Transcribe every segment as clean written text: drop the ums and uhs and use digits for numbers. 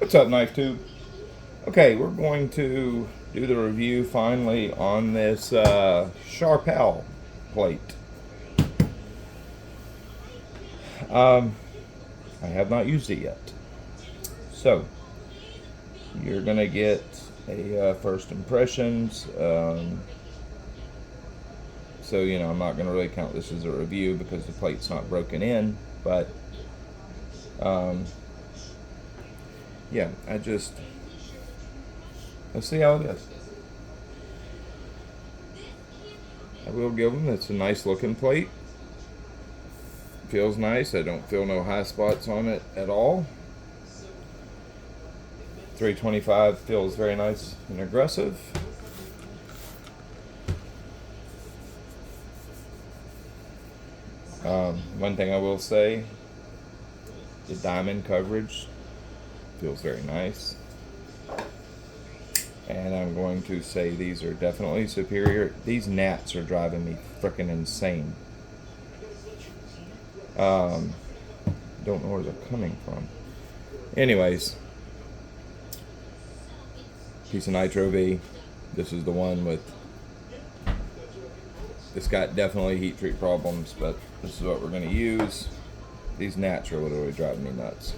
What's up, Knife Tube? Okay, we're going to do the review finally on this Sharpal plate. I have not used it yet. So, you're going to get a first impressions. So, I'm not going to really count this as a review because the plate's not broken in. But, um, yeah, let's see how it is. I will give them, it's a nice looking plate. Feels nice. I don't feel no high spots on it at all. 325 feels very nice and aggressive. One thing I will say, the diamond coverage feels very nice. And I'm going to say these are definitely superior. These gnats are driving me freaking insane. Don't know where they're coming from. Anyways, piece of Nitro V. This is the one with. It's got definitely heat treat problems, but this is what we're going to use. These gnats are literally driving me nuts.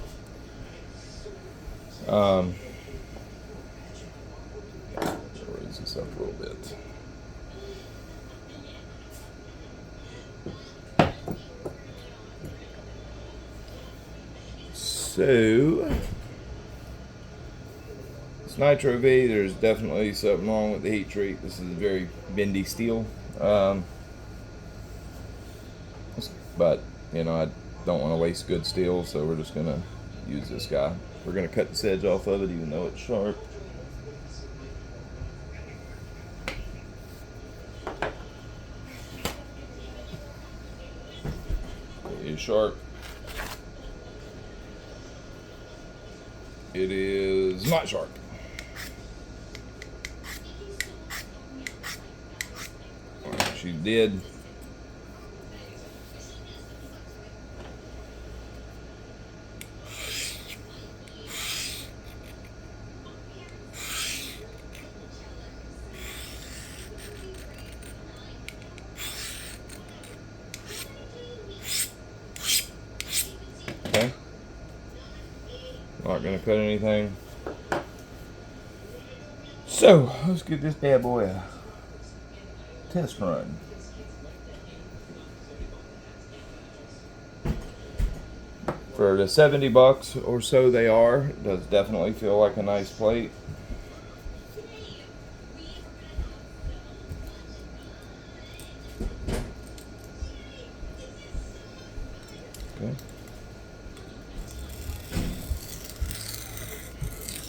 Raise this up a little bit. So, it's Nitro V. There's definitely something wrong with the heat treat. This is very bendy steel. But, I don't want to waste good steel, so we're just going to use this guy. We're going to cut this edge off of it, even though it's sharp. It is sharp. It is not sharp. She did. Okay. Not gonna cut anything. So let's give this bad boy a test run. For the $70 or so they are, it does definitely feel like a nice plate. Okay.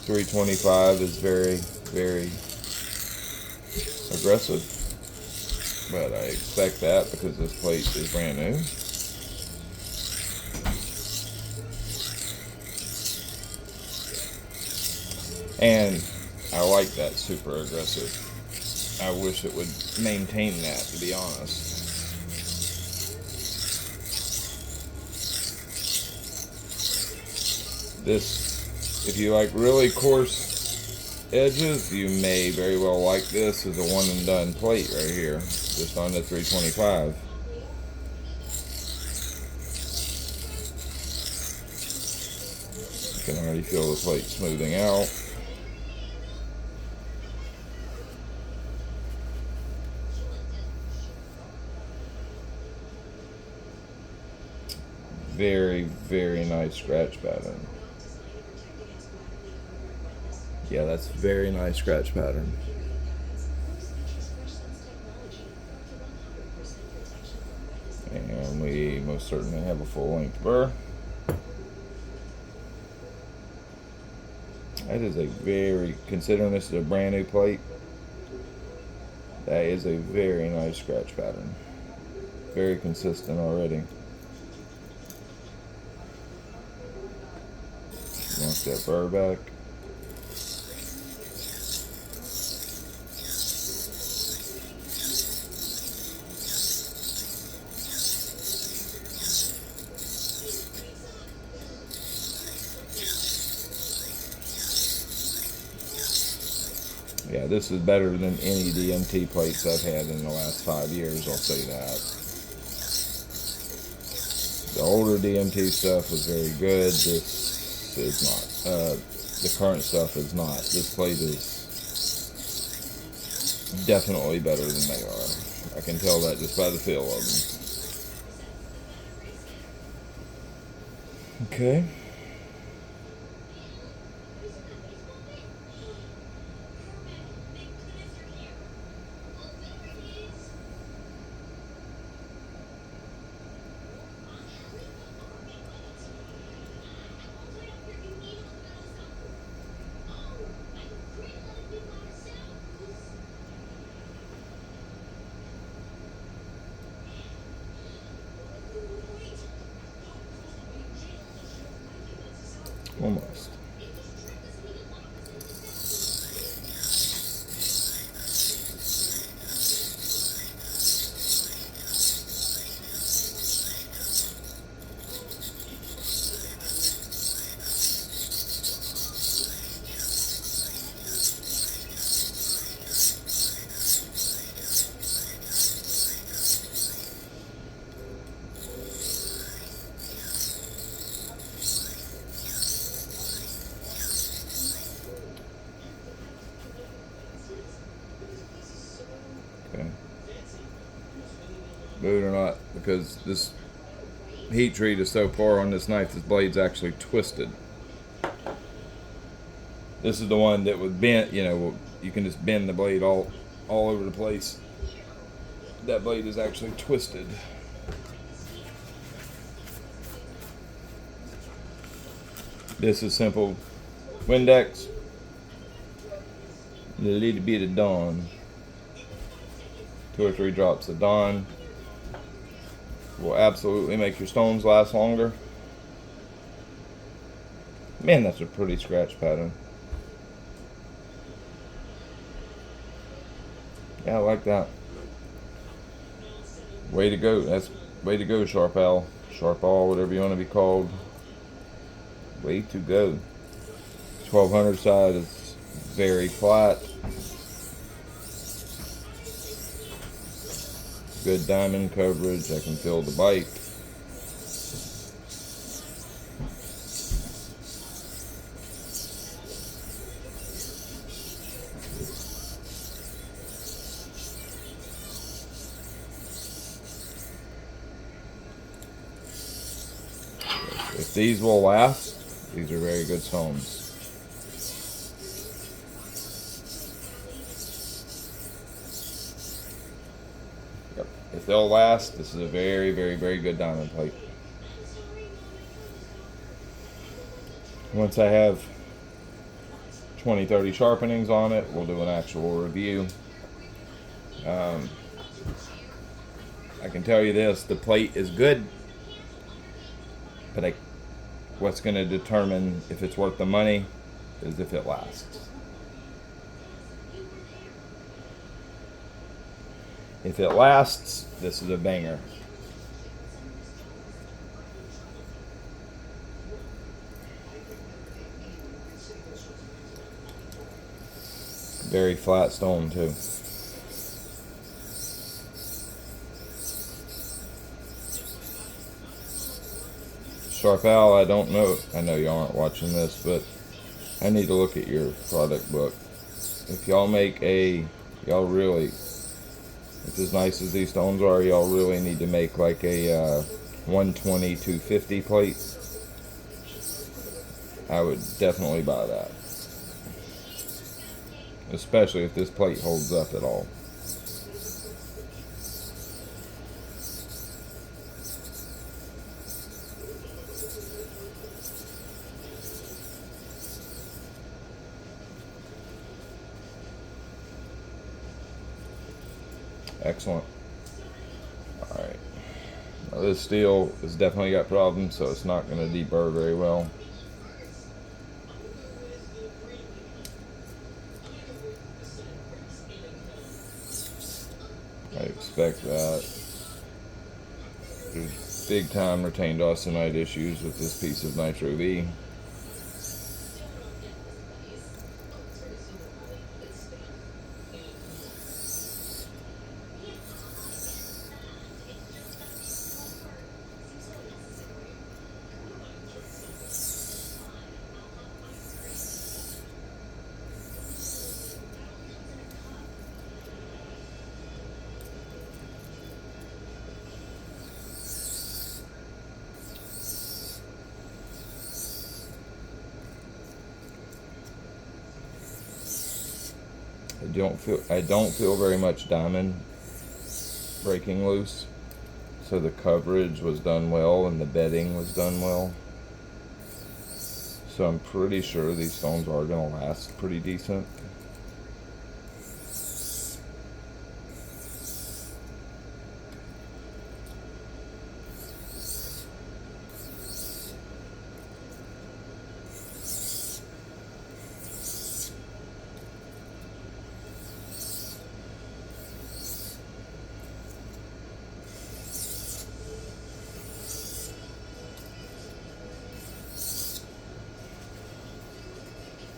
325 is very, very aggressive, but I expect that because this plate is brand new. And I like that super aggressive. I wish it would maintain that, to be honest. This, if you like really coarse edges, you may very well like this as a one and done plate right here, just on the 325. You can already feel the plate smoothing out. Very, very nice scratch pattern. Yeah, that's very nice scratch pattern. And we most certainly have a full length burr. That is a very, considering this is a brand new plate, that is a very nice scratch pattern. Very consistent already. Knock that burr back. Yeah, this is better than any DMT plates I've had in the last 5 years, I'll say that. The older DMT stuff was very good. This is not. The current stuff is not. This plate is definitely better than they are. I can tell that just by the feel of them. Okay. Almost. Okay. Believe it or not, because this heat treat is so far on this knife, this blade's actually twisted. This is the one that would bend, you know, you can just bend the blade all over the place. That blade is actually twisted. This is simple Windex, a little bit of Dawn. 2 or 3 drops of Dawn will absolutely make your stones last longer. Man, that's a pretty scratch pattern. Yeah, I like that. Way to go. That's way to go, Sharpal. Sharpal, whatever you want to be called. Way to go. 1200 side is very flat. Good diamond coverage. I can feel the bite. If these will last, these are very good stones. Yep. If they'll last, this is a very, very, very good diamond plate. Once I have 20, 30 sharpenings on it, we'll do an actual review. I can tell you this, the plate is good, but what's going to determine if it's worth the money is if it lasts. If it lasts, this is a banger. Very flat stone too. Sharpal, I don't know. I know y'all aren't watching this, but I need to look at your product book. If y'all make y'all really, if as nice as these stones are, y'all really need to make like a 120 250 plate. I would definitely buy that. Especially if this plate holds up at all. Excellent. Alright. Now this steel has definitely got problems, so it's not going to deburr very well. I expect that. There's big time retained austenite issues with this piece of Nitro V. I don't feel very much diamond breaking loose. So the coverage was done well and the bedding was done well. So I'm pretty sure these stones are going to last pretty decent.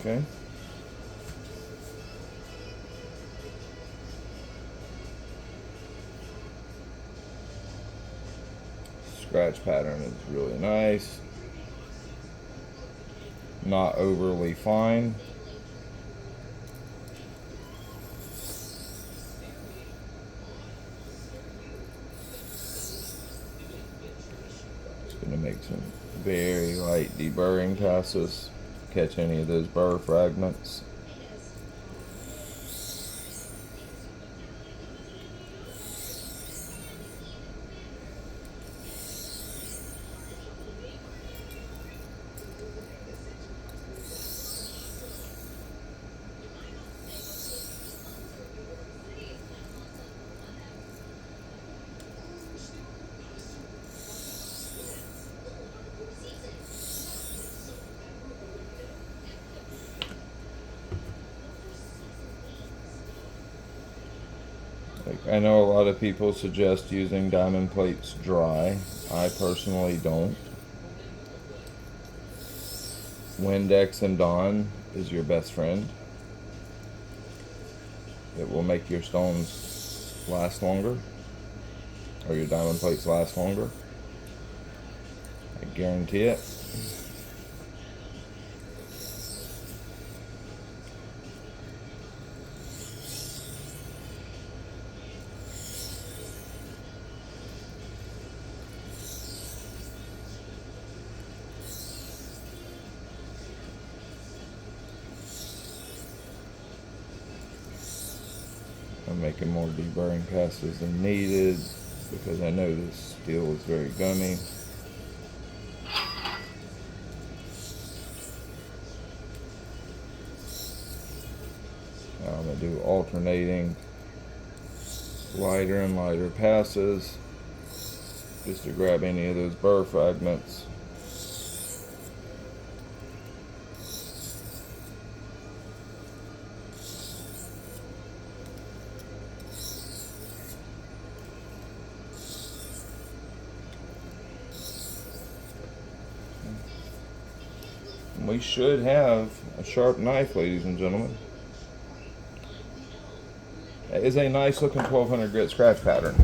Okay. Scratch pattern is really nice. Not overly fine. Just going to make some very light deburring passes. Catch any of those burr fragments. I know a lot of people suggest using diamond plates dry. I personally don't. Windex and Dawn is your best friend. It will make your stones last longer, or your diamond plates last longer. I guarantee it. I'm making more deburring passes than needed because I know this steel is very gummy. Now I'm going to do alternating lighter and lighter passes just to grab any of those burr fragments. We should have a sharp knife, ladies and gentlemen. It is a nice looking 1200 grit scratch pattern.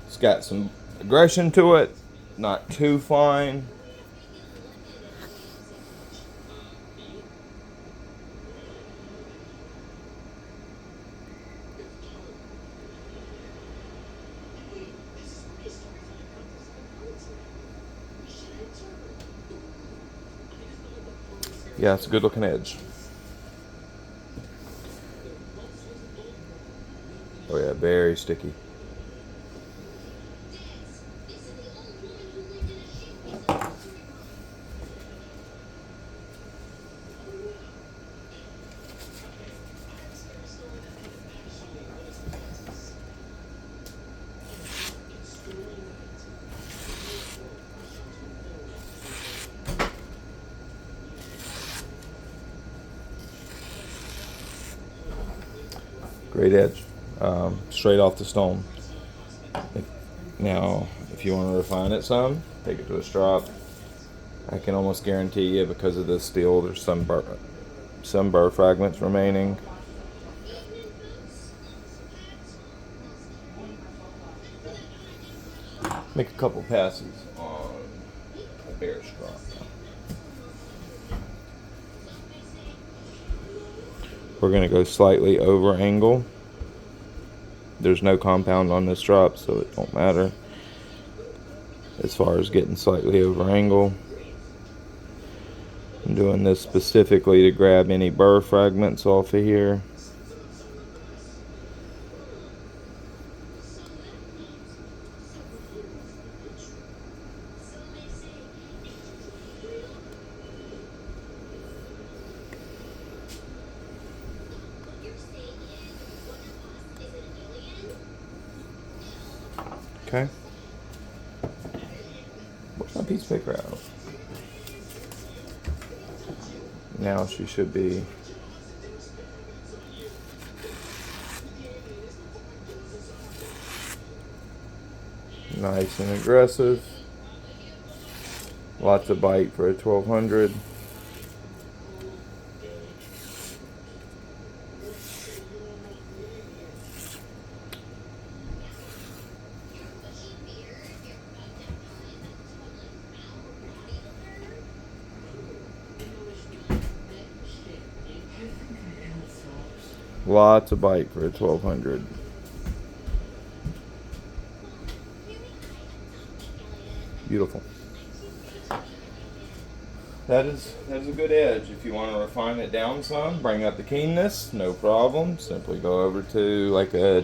It's got some aggression to it, not too fine. Yeah, it's a good looking edge. Oh yeah, very sticky. Great edge, straight off the stone. Now, if you want to refine it some, take it to a strop. I can almost guarantee you, because of this steel, there's some burr fragments remaining. Make a couple passes on a bare strop. We're going to go slightly over angle. There's no compound on this drop, so it won't matter as far as getting slightly over angle. I'm doing this specifically to grab any burr fragments off of here. Okay. Where's my piece picker out? Now she should be. Nice and aggressive. Lots of bite for a 1200. Lots of bite for a 1200. Beautiful. That is a good edge. If you want to refine it down some, bring up the keenness, no problem. Simply go over to like a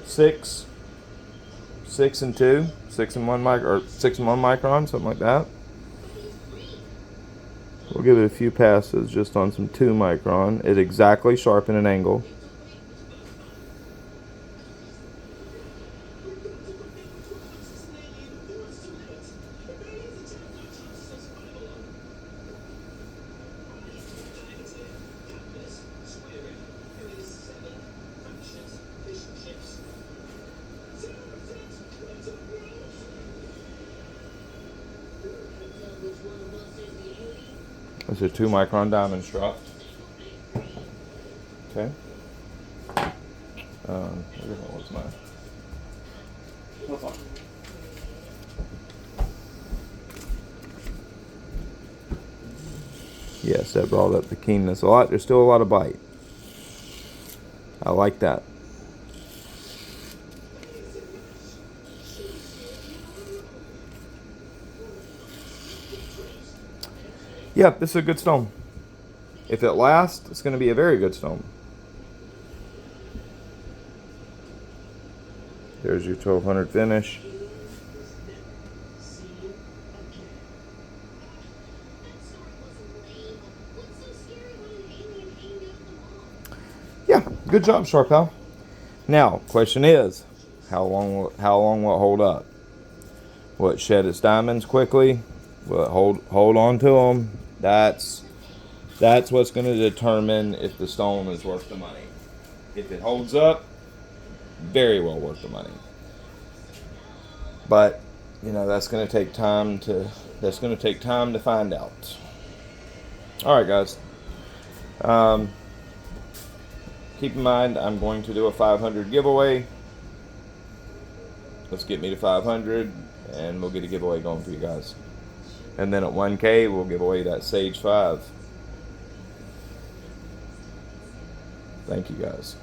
6 and 2, 6 and 1 micron, something like that. We'll give it a few passes just on some 2 micron. It exactly sharpen an angle. It's a 2 micron diamond strut. Okay. What's mine? What's on? Yes, that brought up the keenness a lot. There's still a lot of bite. I like that. Yeah, this is a good stone. If it lasts, it's going to be a very good stone. There's your 1200 finish. Yeah, good job, Sharpal. Now, question is, how long will it hold up? Will it shed its diamonds quickly? Will it hold on to them? That's what's going to determine if the stone is worth the money. If it holds up, very well worth the money. But that's going to take time to find out. All right, guys. Keep in mind, I'm going to do a 500 giveaway. Let's get me to 500, and we'll get a giveaway going for you guys. And then at 1K, we'll give away that Sage 5. Thank you, guys.